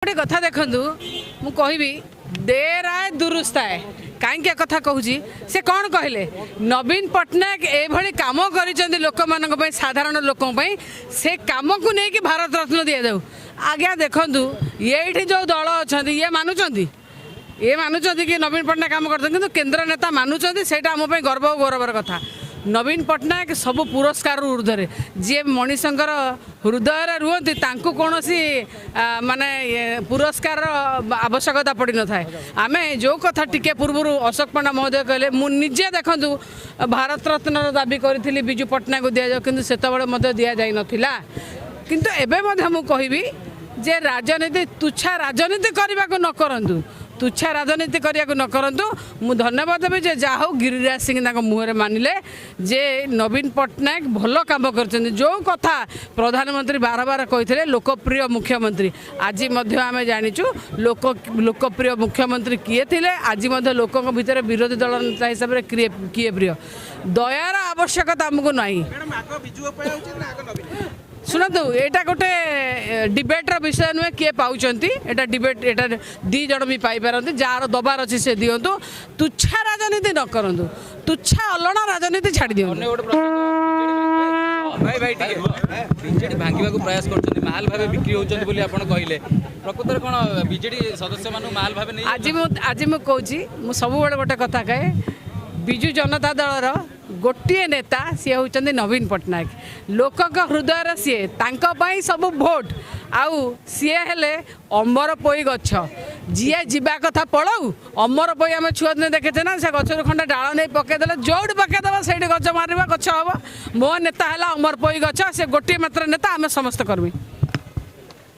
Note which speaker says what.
Speaker 1: गोटे कथा देखु मु कहबी देर आए दुरुस्त आए कहीं कथा कहूँ से कौन कहले नवीन पट्टनायक एभली कम कर लोक मान साधारण लोक से कम को लेकिन भारत रत्न दि जाऊ आज्ञा देखु ये जो दल अच्छा ये मानुंट ये मानुंट कि नवीन पट्टनायक कम कर केन्द्र नेता मानुंट से आम गर्व और गौरवर कथा नवीन पट्टनायक सब पुरस्कार ऊर्ध्वे जी मनीषंकर हृदय रुहति कौन सी माने पुरस्कार आवश्यकता पड़ न था आम जो कथा टिके पूर्व अशोक पंडा महोदय कहले मुझे देखूँ भारत रत्न दाबी करी विजु पट्टनायक को दि जाऊ कि से दि जा नाला किंतु एवं कहबी जे राजनीति तुच्छा राजनीति करने को न करूँ तुच्छा राजनीति करने को न करूँ मु धन्यवाद देवी जे जा हो गिरिराज सिंह मुहरे मानिले जे नवीन पट्टनायक भल काम कर जो कथा प्रधानमंत्री बार बार कहते लोकप्रिय मुख्यमंत्री आज आम जाचु लोकप्रिय मुख्यमंत्री किए थे आज लोकों भितर विरोधी दल नेता हिसाब से किए प्रिय दयार आवश्यकता आमको नहीं शुणु यहाँ गोटे डिबेटर विषय नुहे किए पाँच एटा डिबेट एटा दी जन भी पाइपारती जार दबार अच्छी से दिंतु तुच्छा राजनीति न करूँ तुच्छा अलना राजनीति छाड़ दिखाई
Speaker 2: बीजेडी भांगा प्रयास कर माल भाव बिक्री होती कहले प्रकृत कौन बीजेडी सदस्य मान माल भाव
Speaker 1: आज मुझे सब गोटे कथा कहे विजु जनता दलर गोटे नेता सी होती नवीन पट्टनायक लोक हृदय सी सब भोट आउ सी हेले अमर पोई गछ जी जा कथा पड़ाऊ अमर पोई आम छुआ दिन देखे ना से गचर खंडे डाल नहीं पकईदे जोड़ पकईदे से गच मार गछ हम मो नेता है अमर पोई गछ से गोटे मात्र नेता आम समस्त कर्मी।